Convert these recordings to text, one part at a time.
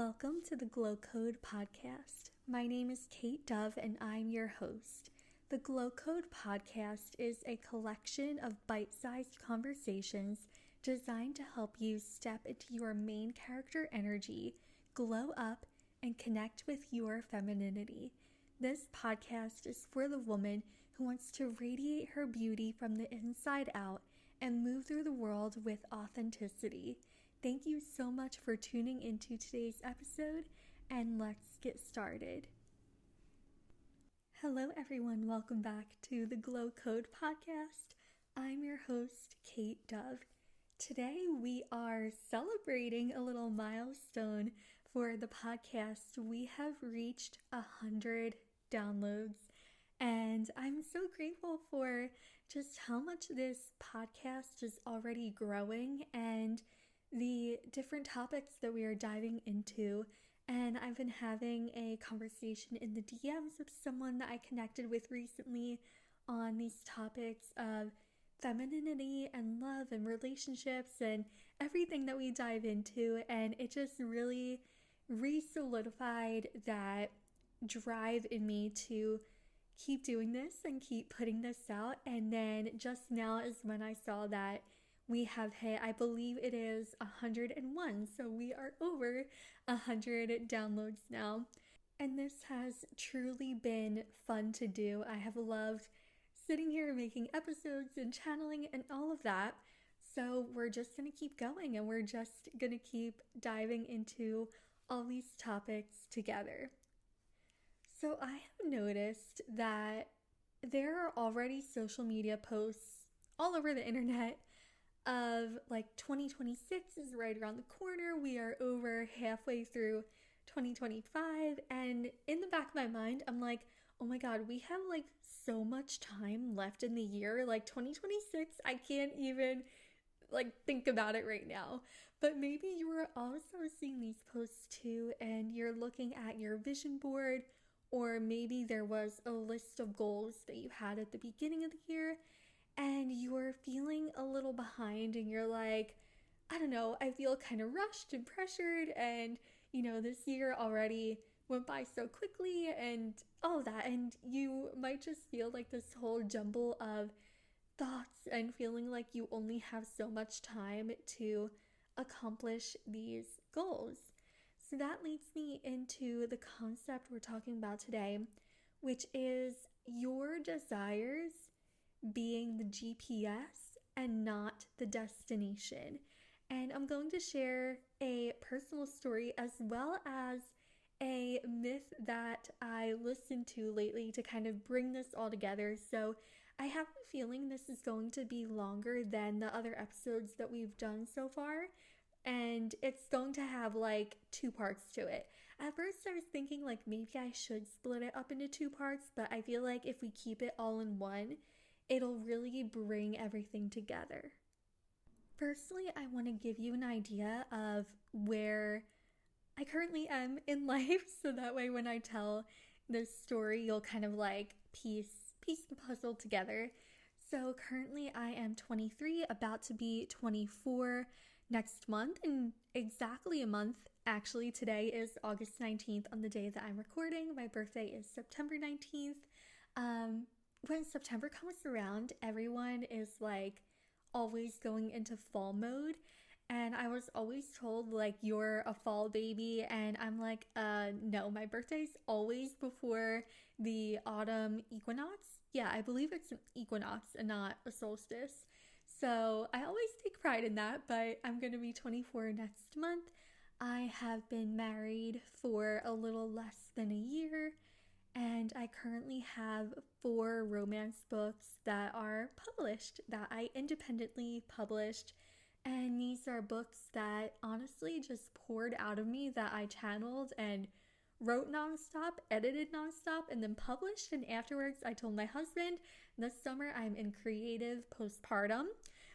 Welcome to the Glow Code podcast. My name is Kate Dove and I'm your host. The Glow Code podcast is a collection of bite-sized conversations designed to help you step into your main character energy, glow up, and connect with your femininity. This podcast is for the woman who wants to radiate her beauty from the inside out and move through the world with authenticity. Thank you so much for tuning into today's episode, and let's get started. Hello everyone, welcome back to the Glow Code podcast. I'm your host, Kate Dove. Today we are celebrating a little milestone for the podcast. We have reached 100 downloads, and I'm so grateful for just how much this podcast is already growing and the different topics that we are diving into. And I've been having a conversation in the DMs with someone that I connected with recently on these topics of femininity and love and relationships and everything that we dive into. And it just really re-solidified that drive in me to keep doing this and keep putting this out. And then just now is when I saw that we have hit, I believe it is 101, so we are over 100 downloads now. And this has truly been fun to do. I have loved sitting here making episodes and channeling and all of that. So we're just going to keep going and we're just going to keep diving into all these topics together. So I have noticed that there are already social media posts all over the internet of like 2026 is right around the corner. We are over halfway through 2025, and in the back of my mind I'm like, oh my god, we have like so much time left in the year. Like 2026, I can't even like think about it right now. But maybe you are also seeing these posts too, and you're looking at your vision board, or maybe there was a list of goals that you had at the beginning of the year and you're feeling a little behind and you're like, I don't know, I feel kind of rushed and pressured, and this year already went by so quickly and all that, and you might just feel like this whole jumble of thoughts and feeling like you only have so much time to accomplish these goals. So that leads me into the concept we're talking about today, which is your desires being the GPS and not the destination. And I'm going to share a personal story as well as a myth that I listened to lately to kind of bring this all together. So I have a feeling this is going to be longer than the other episodes that we've done so far, and it's going to have like 2 parts to it. At first I was thinking like maybe I should split it up into 2 parts, but I feel like if we keep it all in one, it'll really bring everything together. Firstly, I want to give you an idea of where I currently am in life, so that way when I tell this story, you'll kind of like piece the puzzle together. So currently I am 23, about to be 24 next month, in exactly a month. Actually, today is August 19th on the day that I'm recording. My birthday is September 19th. When September comes around, everyone is like always going into fall mode, and I was always told like you're a fall baby, and I'm like, no, my birthday's always before the autumn equinox. Yeah, I believe it's an equinox and not a solstice. So I always take pride in that, but I'm going to be 24 next month. I have been married for a little less than a year, and I currently have 4 romance books that are published, that I independently published. And these are books that honestly just poured out of me, that I channeled and wrote nonstop, edited nonstop, and then published. And afterwards, I told my husband, this summer I'm in creative postpartum,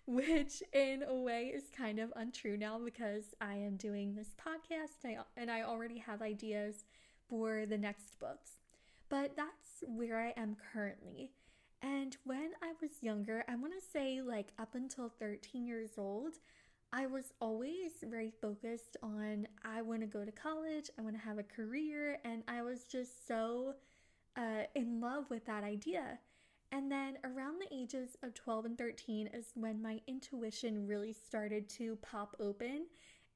which in a way is kind of untrue now because I am doing this podcast and I already have ideas for the next books. But that's where I am currently. And when I was younger, I want to say like up until 13 years old, I was always very focused on I want to go to college, I want to have a career, and I was just so in love with that idea. And then around the ages of 12 and 13 is when my intuition really started to pop open.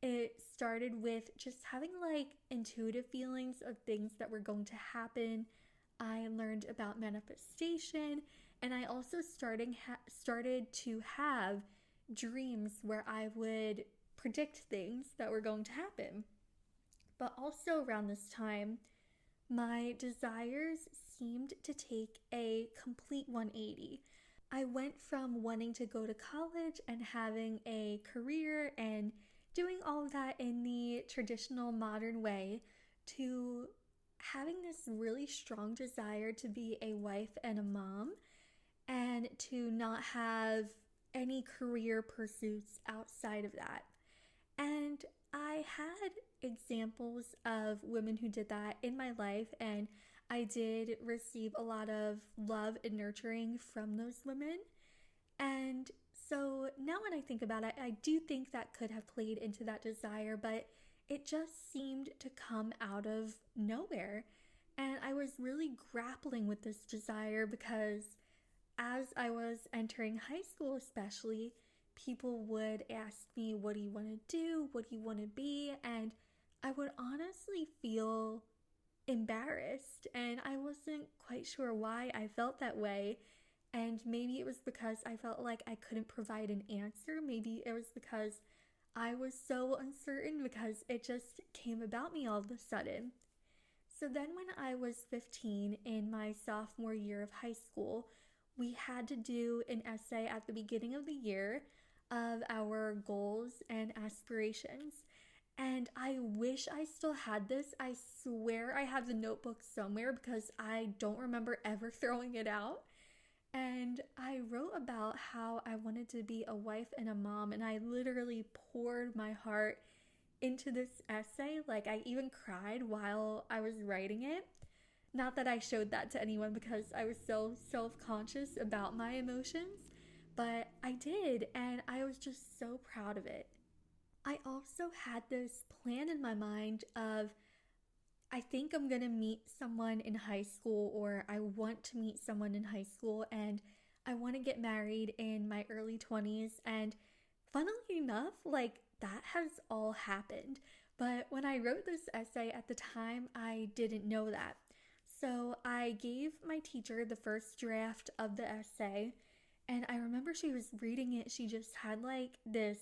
It started with just having like intuitive feelings of things that were going to happen. I learned about manifestation, and I also started to have dreams where I would predict things that were going to happen. But also around this time, my desires seemed to take a complete 180. I went from wanting to go to college and having a career and doing all of that in the traditional modern way to having this really strong desire to be a wife and a mom and to not have any career pursuits outside of that. And I had examples of women who did that in my life, and I did receive a lot of love and nurturing from those women. And so now when I think about it, I do think that could have played into that desire, but it just seemed to come out of nowhere. And I was really grappling with this desire because as I was entering high school especially, people would ask me, what do you want to do? What do you want to be? And I would honestly feel embarrassed, and I wasn't quite sure why I felt that way. And maybe it was because I felt like I couldn't provide an answer. Maybe it was because I was so uncertain because it just came about me all of a sudden. So then when I was 15 in my sophomore year of high school, we had to do an essay at the beginning of the year of our goals and aspirations. And I wish I still had this. I swear I have the notebook somewhere because I don't remember ever throwing it out. And I wrote about how I wanted to be a wife and a mom, and I literally poured my heart into this essay. Like, I even cried while I was writing it. Not that I showed that to anyone because I was so self-conscious about my emotions, but I did, and I was just so proud of it. I also had this plan in my mind of, I think I'm going to meet someone in high school, or I want to meet someone in high school, and I want to get married in my early 20s. And funnily enough, like, that has all happened. But when I wrote this essay at the time, I didn't know that. So I gave my teacher the first draft of the essay, and I remember she was reading it. She just had like this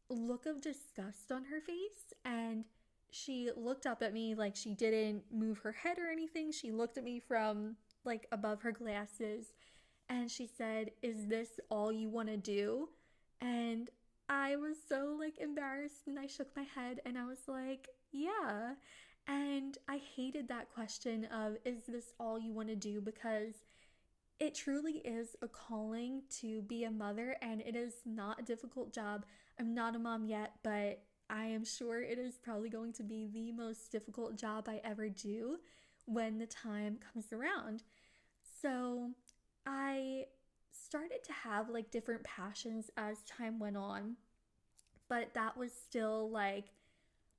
look of disgust on her face, and she looked up at me like she didn't move her head or anything. She looked at me from like above her glasses, and she said, "Is this all you want to do?" And I was so like embarrassed, and I shook my head, and I was like, "Yeah." And I hated that question of, is this all you want to do? Because it truly is a calling to be a mother, and it is not a difficult job. I'm not a mom yet, but I am sure it is probably going to be the most difficult job I ever do when the time comes around. So I started to have like different passions as time went on, but that was still like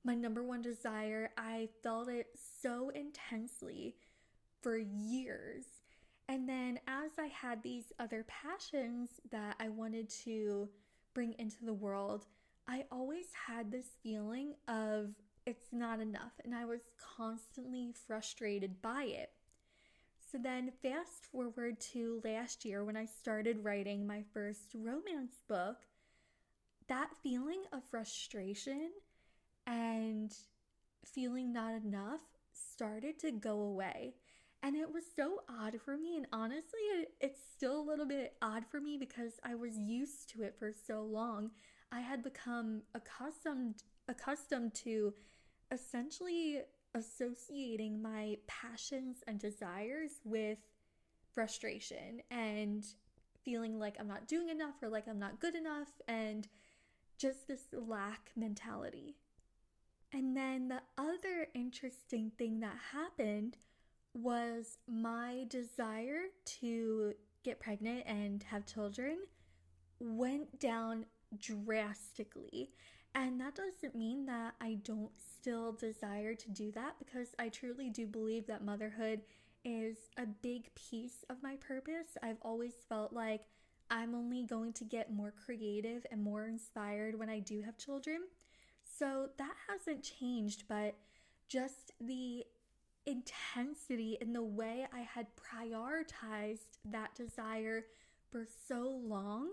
my number one desire. I felt it so intensely for years. And then as I had these other passions that I wanted to bring into the world, I always had this feeling of it's not enough, and I was constantly frustrated by it. So then fast forward to last year when I started writing my first romance book, that feeling of frustration and feeling not enough started to go away. And it was so odd for me, and honestly, it's still a little bit odd for me because I was used to it for so long. I had become accustomed to essentially associating my passions and desires with frustration and feeling like I'm not doing enough or like I'm not good enough, and just this lack mentality. And then the other interesting thing that happened was my desire to get pregnant and have children went down drastically. And that doesn't mean that I don't still desire to do that, because I truly do believe that motherhood is a big piece of my purpose. I've always felt like I'm only going to get more creative and more inspired when I do have children. So that hasn't changed, but just the intensity in the way I had prioritized that desire for so long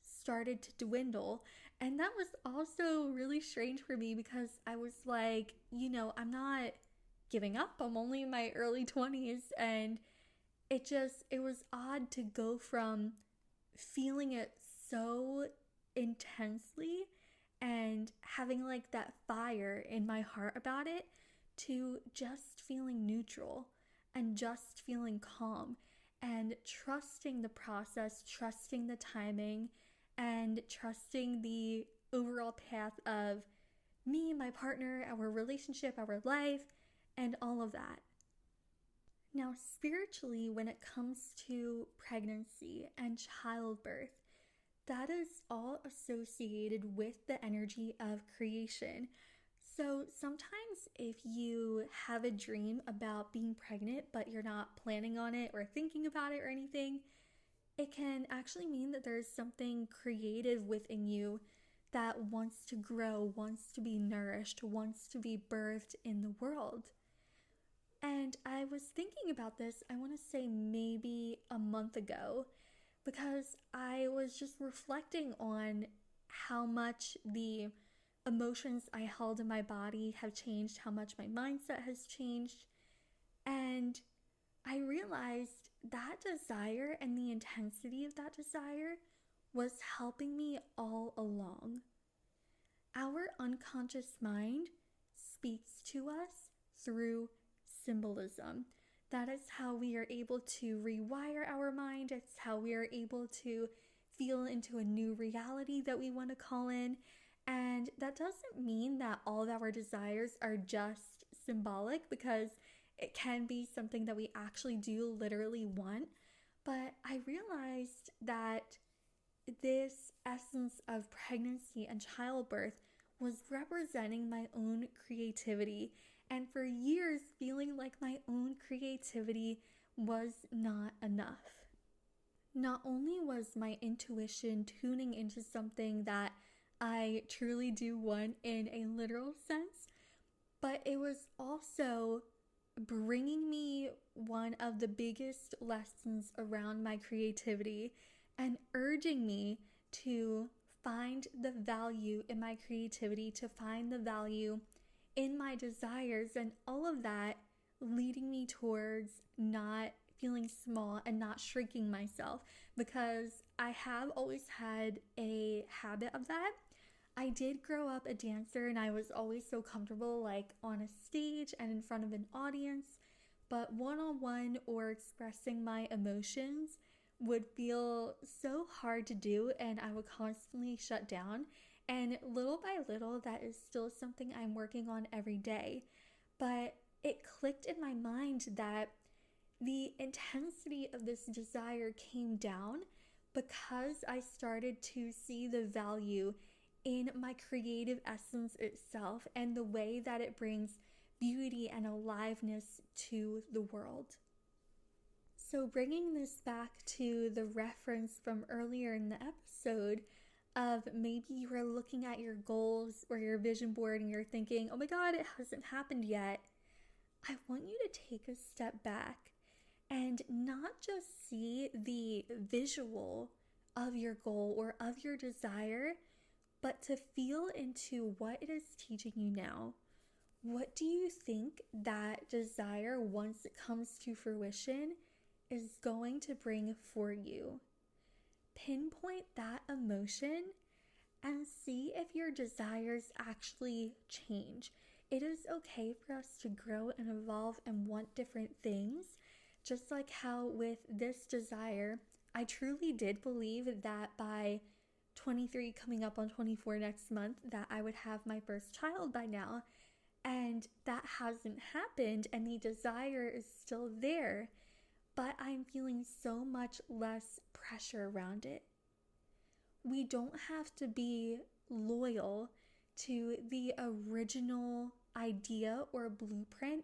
started to dwindle. And that was also really strange for me, because I was like, I'm not giving up. I'm only in my early 20s. And it was odd to go from feeling it so intensely and having like that fire in my heart about it, to just feeling neutral and just feeling calm and trusting the process, trusting the timing, and trusting the overall path of me, my partner, our relationship, our life, and all of that. Now, spiritually, when it comes to pregnancy and childbirth, that is all associated with the energy of creation. So sometimes if you have a dream about being pregnant, but you're not planning on it or thinking about it or anything, it can actually mean that there's something creative within you that wants to grow, wants to be nourished, wants to be birthed in the world. And I was thinking about this, I want to say maybe a month ago, because I was just reflecting on how much the emotions I held in my body have changed, how much my mindset has changed. And I realized that desire and the intensity of that desire was helping me all along. Our unconscious mind speaks to us through symbolism. That is how we are able to rewire our mind. It's how we are able to feel into a new reality that we want to call in. And that doesn't mean that all of our desires are just symbolic, because it can be something that we actually do literally want. But I realized that this essence of pregnancy and childbirth was representing my own creativity. And for years, feeling like my own creativity was not enough. Not only was my intuition tuning into something that I truly do want in a literal sense, but it was also bringing me one of the biggest lessons around my creativity and urging me to find the value in my creativity, to find the value in my desires, and all of that leading me towards not feeling small and not shrinking myself, because I have always had a habit of that. I did grow up a dancer, and I was always so comfortable like on a stage and in front of an audience, but one-on-one or expressing my emotions would feel so hard to do, and I would constantly shut down. And little by little, that is still something I'm working on every day. But it clicked in my mind that the intensity of this desire came down because I started to see the value in my creative essence itself and the way that it brings beauty and aliveness to the world. So bringing this back to the reference from earlier in the episode of maybe you are looking at your goals or your vision board and you're thinking, oh my God, it hasn't happened yet. I want you to take a step back and not just see the visual of your goal or of your desire, but to feel into what it is teaching you now. What do you think that desire, once it comes to fruition, is going to bring for you? Pinpoint that emotion and see if your desires actually change. It is okay for us to grow and evolve and want different things. Just like how with this desire, I truly did believe that by 23 coming up on 24 next month that I would have my first child by now. And that hasn't happened, and the desire is still there, but I'm feeling so much less pressure around it. we don't have to be loyal to the original idea or blueprint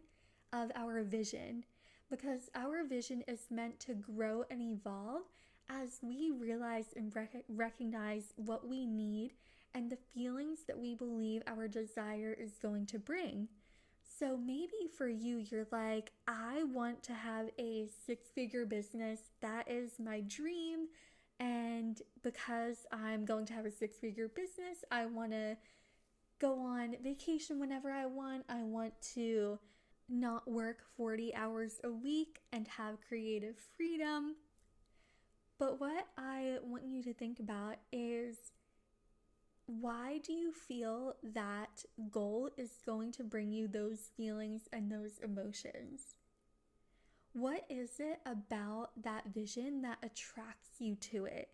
of our vision, because our vision is meant to grow and evolve as we realize and recognize what we need and the feelings that we believe our desire is going to bring. So maybe for you, you're like, I want to have a 6-figure business. That is my dream. And because I'm going to have a 6-figure business, I want to go on vacation whenever I want. I want to not work 40 hours a week and have creative freedom. But what I want you to think about is, why do you feel that goal is going to bring you those feelings and those emotions? What is it about that vision that attracts you to it?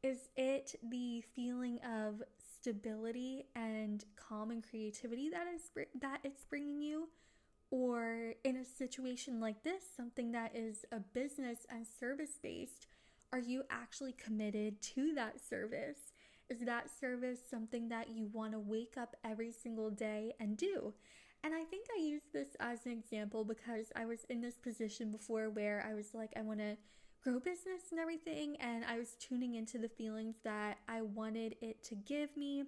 Is it the feeling of stability and calm and creativity that it's bringing you? Or in a situation like this, something that is a business and service-based, are you actually committed to that service? Is that service something that you want to wake up every single day and do? And I think I use this as an example because I was in this position before where I was like, I want to grow business and everything, and I was tuning into the feelings that I wanted it to give me.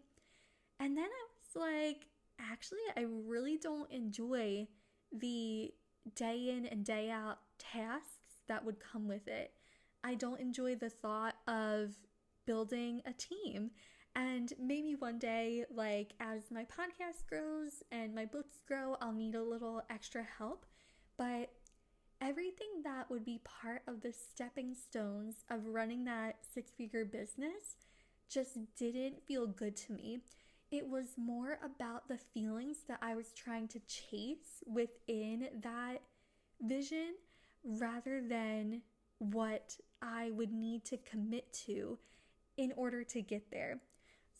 And then I was like, actually, I really don't enjoy the day in and day out tasks that would come with it. I don't enjoy the thought of building a team. And maybe one day, like as my podcast grows and my books grow, I'll need a little extra help. But everything that would be part of the stepping stones of running that 6-figure business just didn't feel good to me. It was more about the feelings that I was trying to chase within that vision rather than what I would need to commit to in order to get there.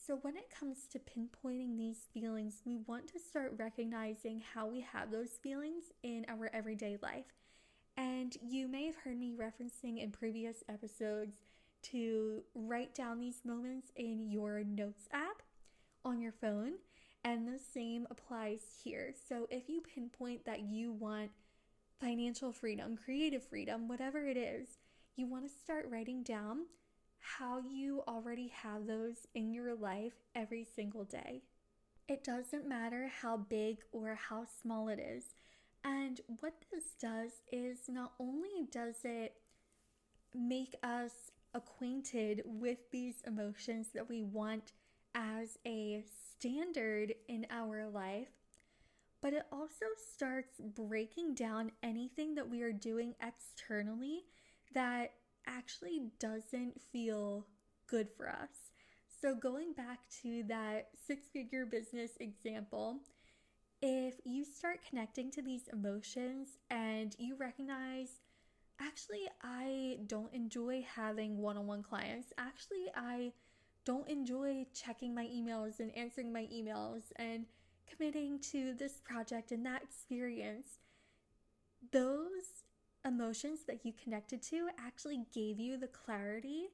So when it comes to pinpointing these feelings, we want to start recognizing how we have those feelings in our everyday life. And you may have heard me referencing in previous episodes to write down these moments in your notes app on your phone, and the same applies here. So if you pinpoint that you want financial freedom, creative freedom, whatever it is, you want to start writing down how you already have those in your life every single day. It doesn't matter how big or how small it is. And what this does is, not only does it make us acquainted with these emotions that we want as a standard in our life, but it also starts breaking down anything that we are doing externally that actually doesn't feel good for us. So going back to that 6-figure business example, if you start connecting to these emotions and you recognize, actually, I don't enjoy having one-on-one clients. Actually, I don't enjoy checking my emails and answering my emails and committing to this project and that experience. Those emotions that you connected to actually gave you the clarity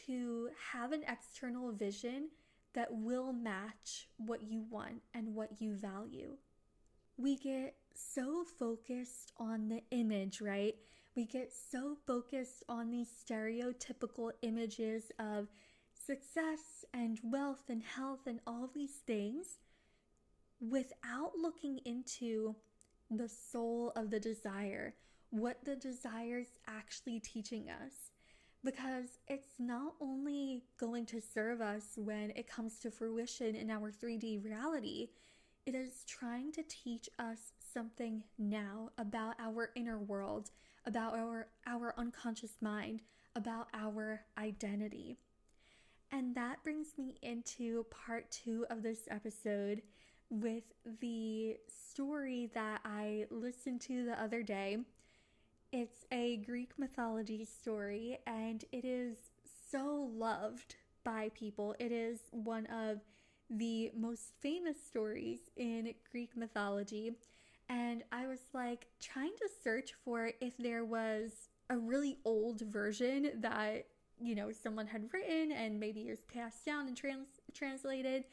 to have an external vision that will match what you want and what you value. We get so focused on the image, right? We get so focused on these stereotypical images of success and wealth and health and all these things without looking into the soul of the desire, what the desire is actually teaching us. Because it's not only going to serve us when it comes to fruition in our 3D reality, it is trying to teach us something now about our inner world, about our unconscious mind, about our identity. And that brings me into part 2 of this episode with the story that I listened to the other day. It's a Greek mythology story, and it is so loved by people. It is one of the most famous stories in Greek mythology, and I was like trying to search for if there was a really old version that someone had written and maybe it was passed down and translated.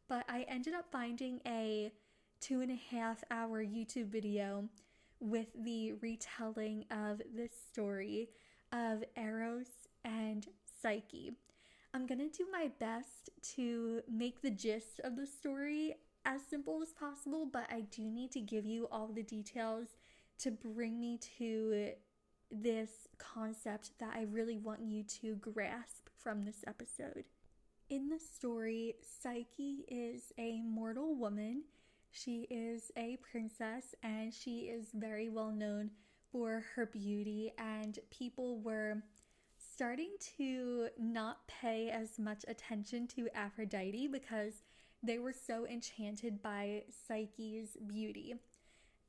But I ended up finding a 2.5-hour YouTube video with the retelling of this story of Eros and Psyche. I'm going to do my best to make the gist of the story as simple as possible, but I do need to give you all the details to bring me to this concept that I really want you to grasp from this episode. In the story, Psyche is a mortal woman. She is a princess and she is very well known for her beauty, and people were starting to not pay as much attention to Aphrodite because they were so enchanted by Psyche's beauty.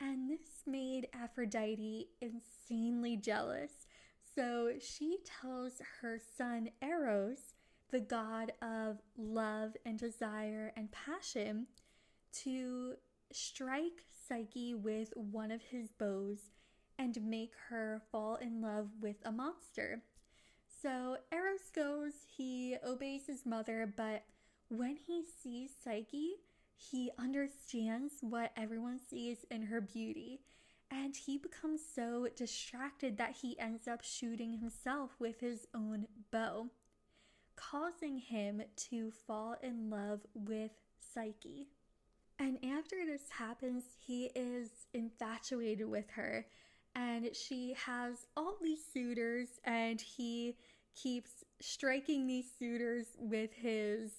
And this made Aphrodite insanely jealous. So she tells her son Eros, the god of love and desire and passion, to strike Psyche with one of his bows and make her fall in love with a monster. So Eros goes, he obeys his mother, but when he sees Psyche, he understands what everyone sees in her beauty, and he becomes so distracted that he ends up shooting himself with his own bow, causing him to fall in love with Psyche. And after this happens, he is infatuated with her, and she has all these suitors, and he keeps striking these suitors with his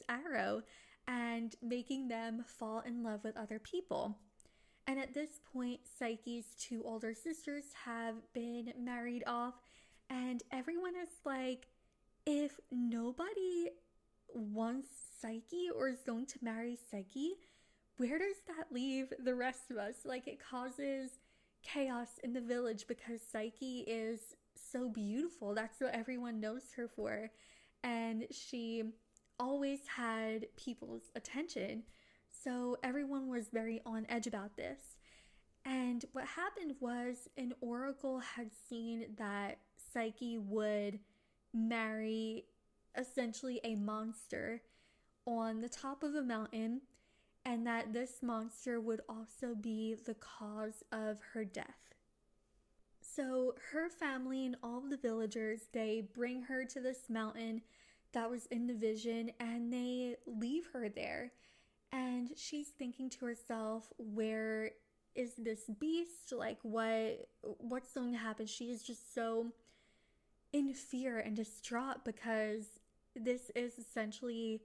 arrow and making them fall in love with other people. And at this point, Psyche's 2 older sisters have been married off, and everyone is like, if nobody wants Psyche or is going to marry Psyche, where does that leave the rest of us? Like, it causes chaos in the village because Psyche is so beautiful. That's what everyone knows her for. And she always had people's attention. So everyone was very on edge about this. And what happened was an oracle had seen that Psyche would marry essentially a monster on the top of a mountain, and that this monster would also be the cause of her death. So her family and all of the villagers, they bring her to this mountain that was in the vision, and they leave her there. And she's thinking to herself, where is this beast? Like, what's going to happen? She is just so in fear and distraught because this is essentially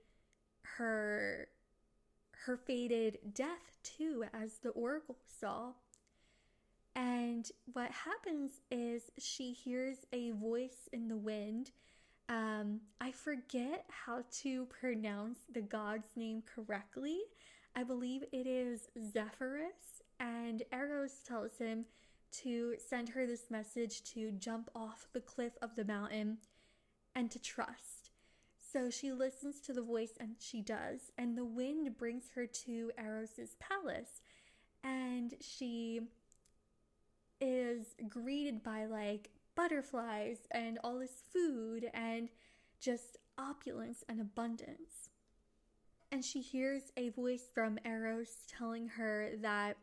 her fated death too, as the oracle saw. And what happens is she hears a voice in the wind. I forget how to pronounce the god's name correctly. I believe it is Zephyrus, and Eros tells him to send her this message to jump off the cliff of the mountain and to trust. So she listens to the voice and she does, and the wind brings her to Eros's palace, and she is greeted by like butterflies and all this food and just opulence and abundance. And she hears a voice from Eros telling her that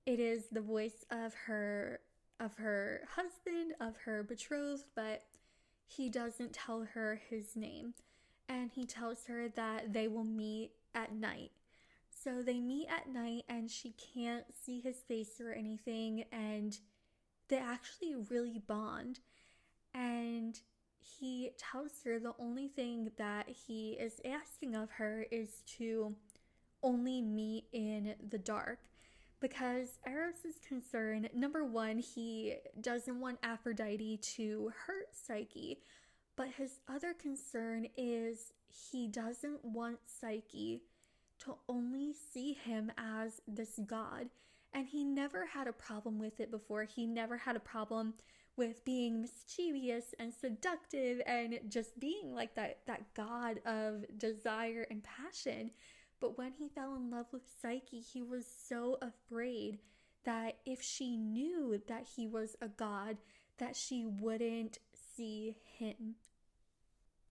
it is the voice of her husband, of her betrothed, but he doesn't tell her his name. And he tells her that they will meet at night. So they meet at night and she can't see his face or anything, and they actually really bond. And he tells her the only thing that he is asking of her is to only meet in the dark. Because Eros is concerned, number one, he doesn't want Aphrodite to hurt Psyche, but his other concern is he doesn't want Psyche to only see him as this god. And he never had a problem with it before. He never had a problem with being mischievous and seductive and just being like that god of desire and passion. But when he fell in love with Psyche, he was so afraid that if she knew that he was a god, that she wouldn't see him.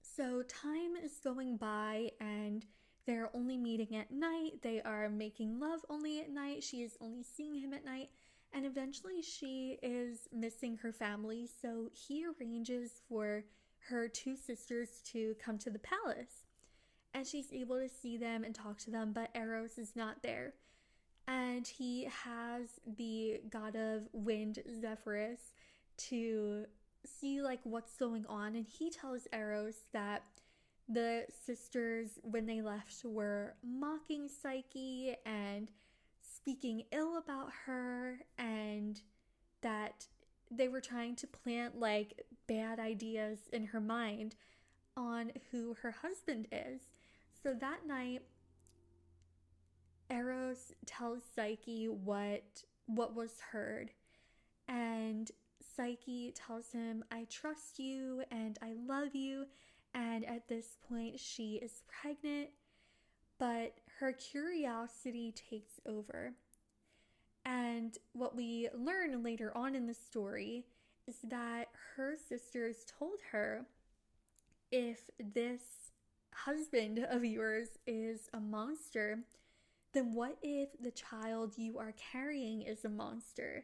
So time is going by and they're only meeting at night. They are making love only at night. She is only seeing him at night. And eventually she is missing her family. So he arranges for her two sisters to come to the palace. And she's able to see them and talk to them, but Eros is not there. And he has the god of wind, Zephyrus, to see like what's going on. And he tells Eros that the sisters, when they left, were mocking Psyche and speaking ill about her, and that they were trying to plant like bad ideas in her mind on who her husband is. So that night, Eros tells Psyche what was heard, and Psyche tells him, I trust you and I love you, and at this point she is pregnant, but her curiosity takes over. And what we learn later on in the story is that her sisters told her, if this husband of yours is a monster, then what if the child you are carrying is a monster?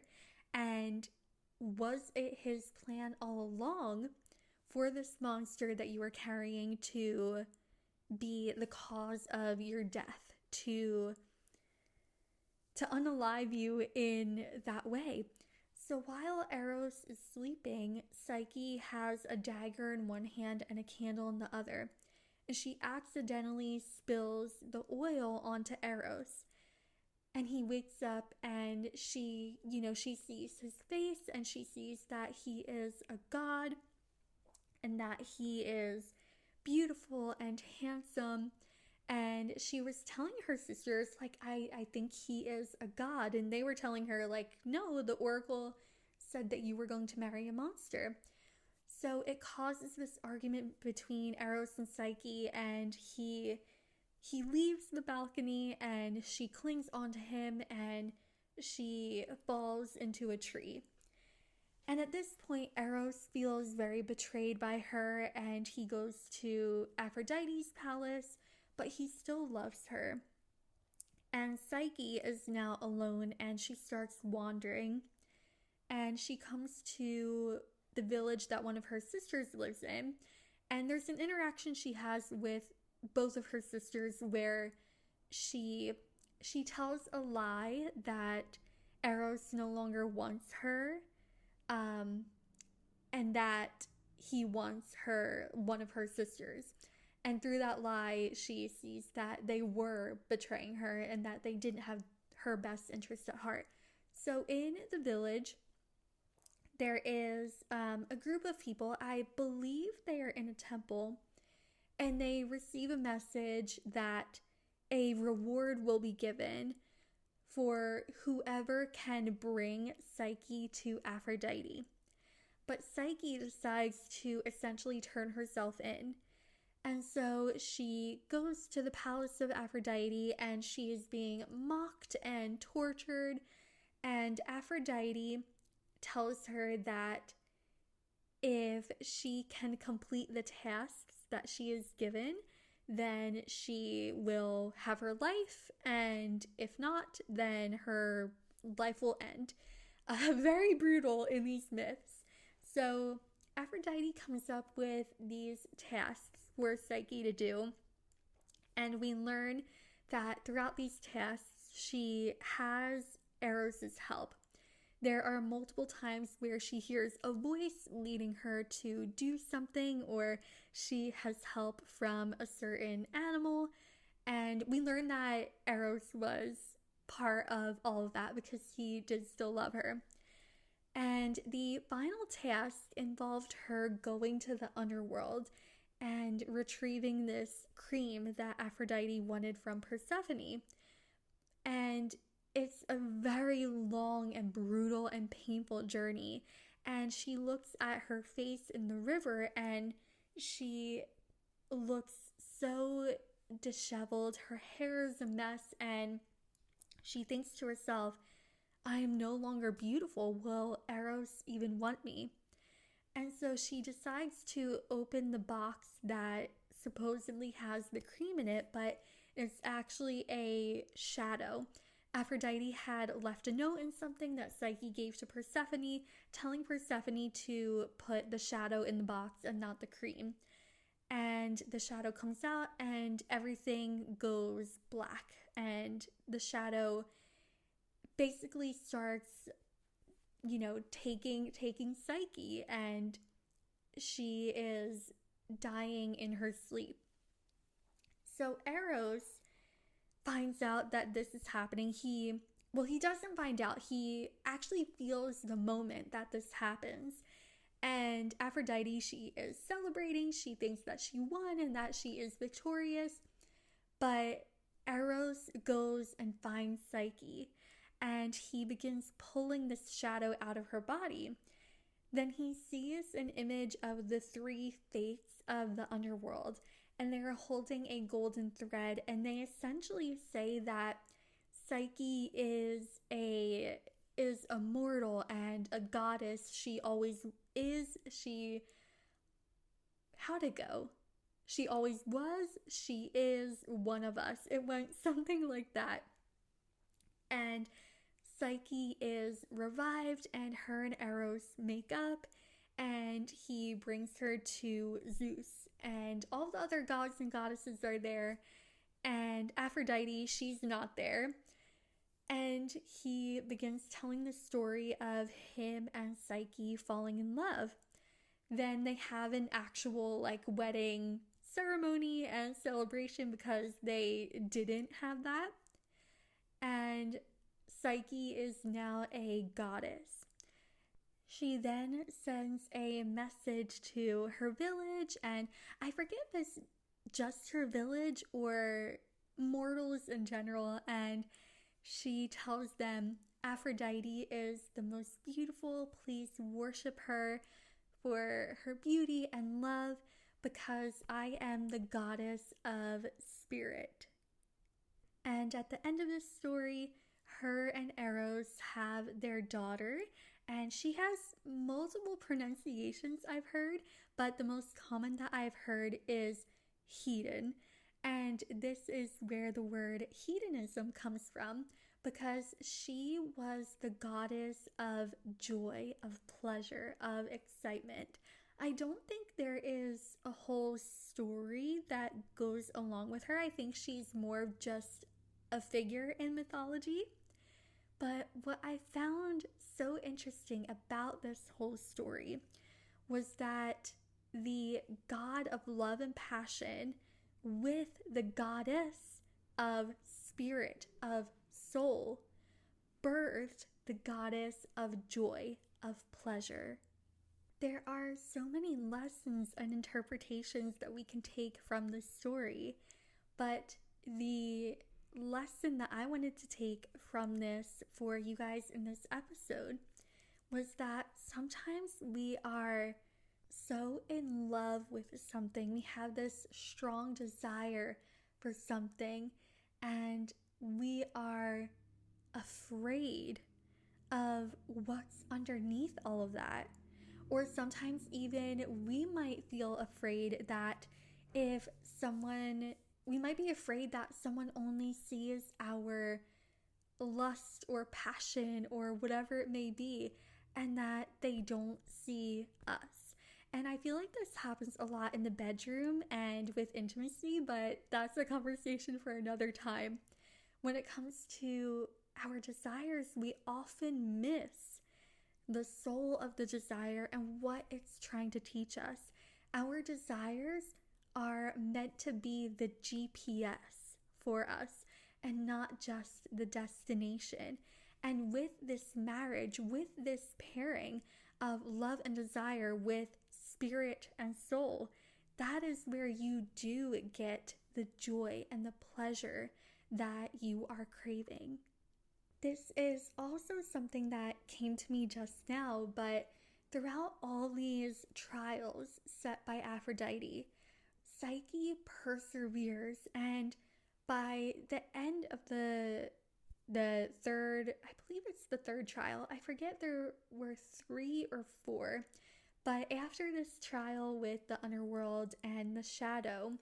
And was it his plan all along for this monster that you are carrying to be the cause of your death, to unalive you in that way? So while Eros is sleeping, Psyche has a dagger in one hand and a candle in the other. And she accidentally spills the oil onto Eros. And he wakes up and she sees his face and she sees that he is a god and that he is beautiful and handsome. And she was telling her sisters, like, I think he is a god. And they were telling her, like, no, the oracle said that you were going to marry a monster. So it causes this argument between Eros and Psyche, and he leaves the balcony and she clings onto him and she falls into a tree. And at this point, Eros feels very betrayed by her and he goes to Aphrodite's palace, but he still loves her. And Psyche is now alone and she starts wandering, and she comes to the village that one of her sisters lives in, and there's an interaction she has with both of her sisters where she tells a lie that Eros no longer wants her, and that he wants one of her sisters. And through that lie, she sees that they were betraying her and that they didn't have her best interest at heart. So in the village, there is a group of people. I believe they are in a temple, and they receive a message that a reward will be given for whoever can bring Psyche to Aphrodite. But Psyche decides to essentially turn herself in. And so she goes to the palace of Aphrodite and she is being mocked and tortured. And Aphrodite tells her that if she can complete the tasks that she is given, then she will have her life, and if not, then her life will end. Very brutal in these myths. So Aphrodite comes up with these tasks for Psyche to do, and we learn that throughout these tasks she has Eros' help. There are multiple times where she hears a voice leading her to do something, or she has help from a certain animal. And we learn that Eros was part of all of that because he did still love her. And the final task involved her going to the underworld and retrieving this cream that Aphrodite wanted from Persephone. And it's a very long and brutal and painful journey. And she looks at her face in the river and she looks so disheveled. Her hair is a mess and she thinks to herself, I am no longer beautiful. Will Eros even want me? And so she decides to open the box that supposedly has the cream in it, but it's actually a shadow. Aphrodite had left a note in something that Psyche gave to Persephone, telling Persephone to put the shadow in the box and not the cream. And the shadow comes out and everything goes black. And the shadow basically starts, taking Psyche, and she is dying in her sleep. So Eros finds out that this is happening. He doesn't find out. He actually feels the moment that this happens. And Aphrodite, she is celebrating. She thinks that she won and that she is victorious. But Eros goes and finds Psyche, and he begins pulling this shadow out of her body. Then he sees an image of the three fates of the underworld, and they're holding a golden thread, and they essentially say that Psyche is a mortal and a goddess. She always is. How'd it go? She always was. She is one of us. It went something like that. And Psyche is revived, and her and Eros make up, and he brings her to Zeus, and all the other gods and goddesses are there, and Aphrodite, she's not there. And he begins telling the story of him and Psyche falling in love. Then they have an actual wedding ceremony and celebration, because they didn't have that. And Psyche is now a goddess. She then sends a message to her village, and I forget if it's just her village or mortals in general, and she tells them Aphrodite is the most beautiful. Please worship her for her beauty and love, because I am the goddess of spirit. And at the end of this story, her and Eros have their daughter, and she has multiple pronunciations I've heard, but the most common that I've heard is Hedone. And this is where the word hedonism comes from, because she was the goddess of joy, of pleasure, of excitement. I don't think there is a whole story that goes along with her. I think she's more of just a figure in mythology. But what I found so interesting about this whole story was that the god of love and passion with the goddess of spirit, of soul, birthed the goddess of joy, of pleasure. There are so many lessons and interpretations that we can take from this story, but the lesson that I wanted to take from this for you guys in this episode was that sometimes we are so in love with something, we have this strong desire for something, and we are afraid of what's underneath all of that. Or sometimes even we might feel afraid that we might be afraid that someone only sees our lust or passion or whatever it may be, and that they don't see us. And I feel like this happens a lot in the bedroom and with intimacy, but that's a conversation for another time. When it comes to our desires, we often miss the soul of the desire and what it's trying to teach us. Our desires are meant to be the GPS for us and not just the destination. And with this marriage, with this pairing of love and desire with spirit and soul, that is where you do get the joy and the pleasure that you are craving. This is also something that came to me just now, but throughout all these trials set by Aphrodite, Psyche perseveres, and by the end of the third, I believe it's the third trial, I forget there were 3 or 4, But after this trial with the underworld and the shadow,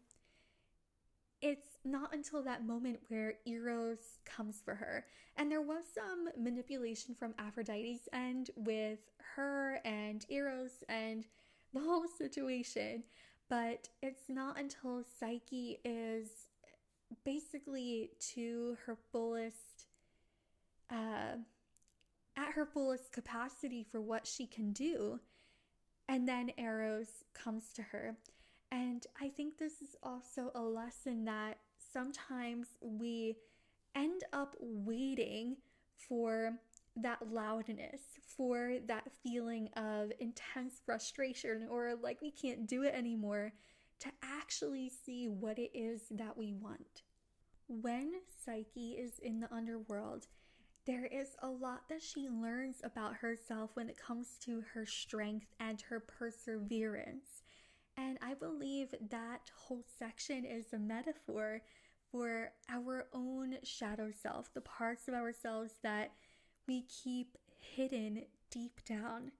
it's not until that moment where Eros comes for her. And there was some manipulation from Aphrodite's end with her and Eros and the whole situation. But it's not until Psyche is basically to her fullest, at her fullest capacity for what she can do, and then Eros comes to her. And I think this is also a lesson that sometimes we end up waiting for that loudness, for that feeling of intense frustration, or like we can't do it anymore, to actually see what it is that we want. When Psyche is in the underworld, there is a lot that she learns about herself when it comes to her strength and her perseverance. And I believe that whole section is a metaphor for our own shadow self, the parts of ourselves that we keep hidden deep down.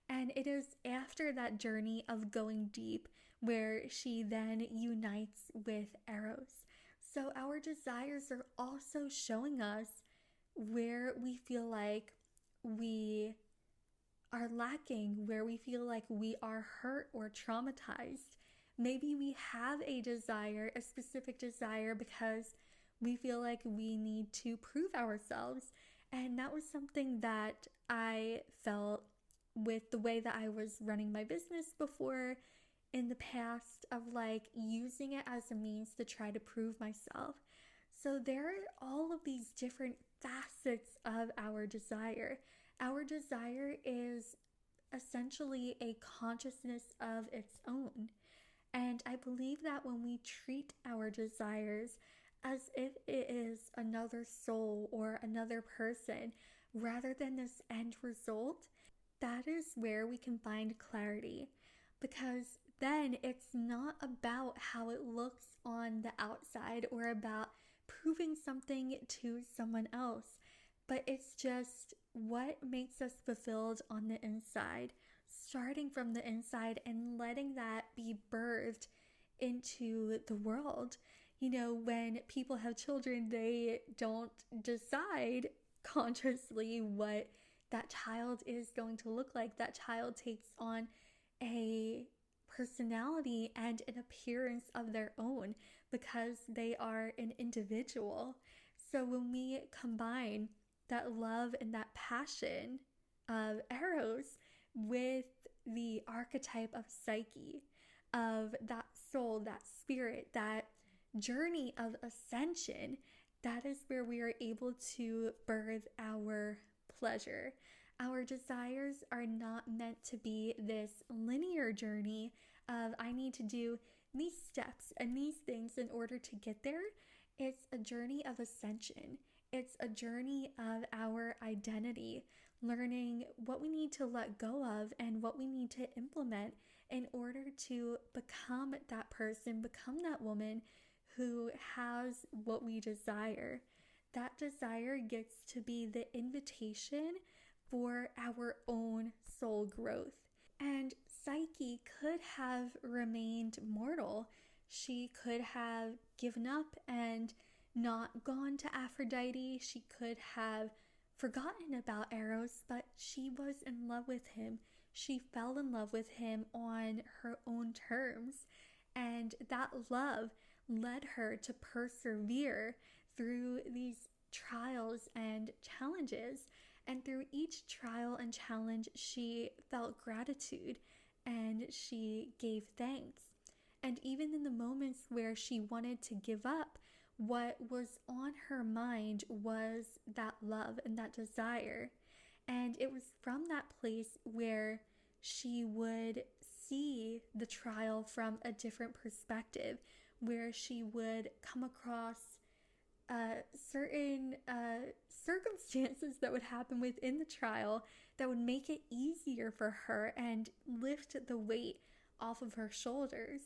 And it is after that journey of going deep where she then unites with Eros. So our desires are also showing us where we feel like we are lacking, where we feel like we are hurt or traumatized. Maybe we have a desire, a specific desire, because we feel like we need to prove ourselves. And that was something that I felt with the way that I was running my business before in the past, of like using it as a means to try to prove myself. So there are all of these different facets of our desire. Our desire is essentially a consciousness of its own. And I believe that when we treat our desires as if it is another soul or another person, rather than this end result, that is where we can find clarity. Because then it's not about how it looks on the outside or about proving something to someone else, but it's just what makes us fulfilled on the inside, starting from the inside and letting that be birthed into the world. You know, when people have children, they don't decide consciously what that child is going to look like. That child takes on a personality and an appearance of their own because they are an individual. So when we combine that love and that passion of Eros with the archetype of Psyche, of that soul, that spirit, that journey of ascension, that is where we are able to birth our pleasure. Our desires are not meant to be this linear journey of I need to do these steps and these things in order to get there. It's a journey of ascension. It's a journey of our identity, learning what we need to let go of and what we need to implement in order to become that person, become that woman who has what we desire. That desire gets to be the invitation for our own soul growth. And Psyche could have remained mortal. She could have given up and not gone to Aphrodite. She could have forgotten about Eros, but she was in love with him. She fell in love with him on her own terms. And that love led her to persevere through these trials and challenges. And through each trial and challenge, she felt gratitude and she gave thanks. And even in the moments where she wanted to give up, what was on her mind was that love and that desire. And it was from that place where she would see the trial from a different perspective, where she would come across certain circumstances that would happen within the trial that would make it easier for her and lift the weight off of her shoulders.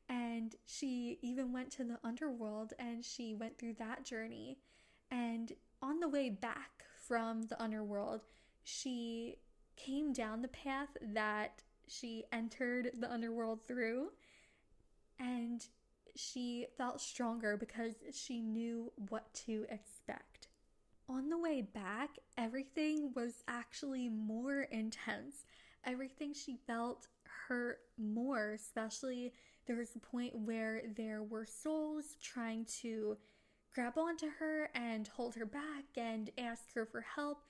And she even went to the underworld and she went through that journey. And on the way back from the underworld, she came down the path that she entered the underworld through, and she felt stronger because she knew what to expect. On the way back, everything was actually more intense. Everything she felt hurt more, especially there was a point where there were souls trying to grab onto her and hold her back and ask her for help,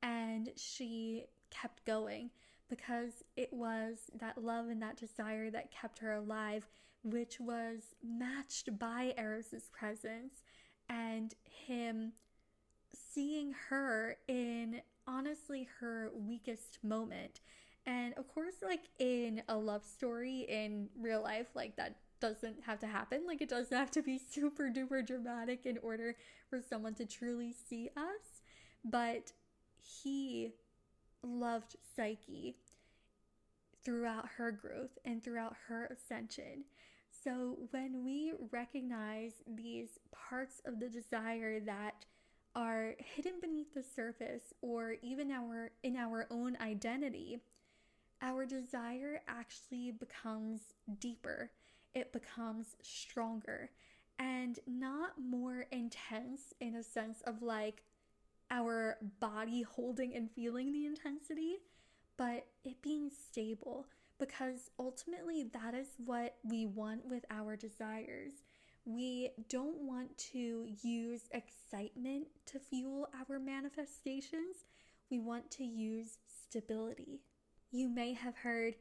and she kept going because it was that love and that desire that kept her alive, which was matched by Eros' presence and him seeing her in honestly her weakest moment. And of course, like in a love story in real life, like that doesn't have to happen. Like it doesn't have to be super duper dramatic in order for someone to truly see us. But he loved Psyche throughout her growth and throughout her ascension. So when we recognize these parts of the desire that are hidden beneath the surface, or even in our own identity, our desire actually becomes deeper. It becomes stronger and not more intense in a sense of like our body holding and feeling the intensity, but it being stable, because ultimately that is what we want with our desires. We don't want to use excitement to fuel our manifestations. We want to use stability. You may have heard,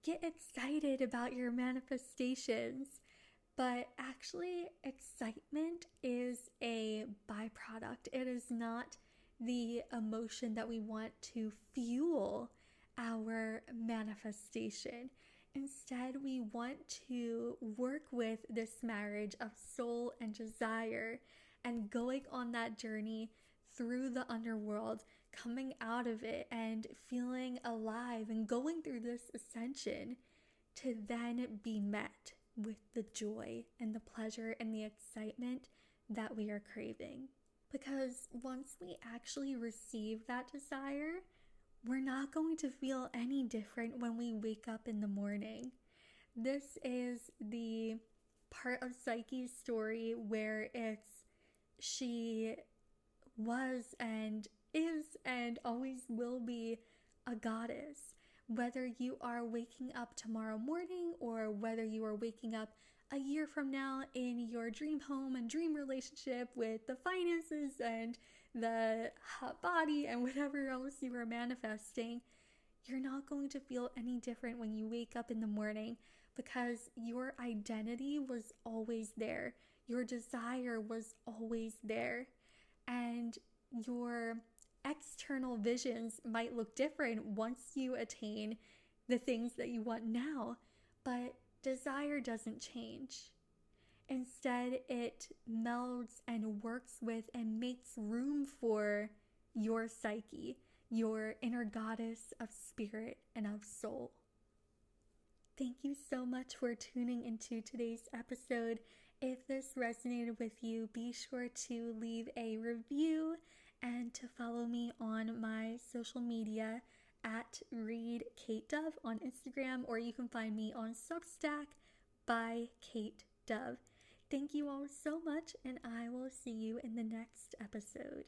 get excited about your manifestations, but actually excitement is a byproduct. It is not the emotion that we want to fuel our manifestation. Instead, we want to work with this marriage of soul and desire and going on that journey through the underworld, coming out of it and feeling alive and going through this ascension to then be met with the joy and the pleasure and the excitement that we are craving. Because once we actually receive that desire, we're not going to feel any different when we wake up in the morning. This is the part of Psyche's story where she was and is and always will be a goddess. Whether you are waking up tomorrow morning or whether you are waking up a year from now in your dream home and dream relationship with the finances and the hot body and whatever else you are manifesting, you're not going to feel any different when you wake up in the morning, because your identity was always there. Your desire was always there. And your external visions might look different once you attain the things that you want now, but desire doesn't change. Instead, it melds and works with and makes room for your psyche, your inner goddess of spirit and of soul. Thank you so much for tuning into today's episode. If this resonated with you, be sure to leave a review and to follow me on my social media at Read Kate Dove on Instagram, or you can find me on Substack by Kate Dove. Thank you all so much, and I will see you in the next episode.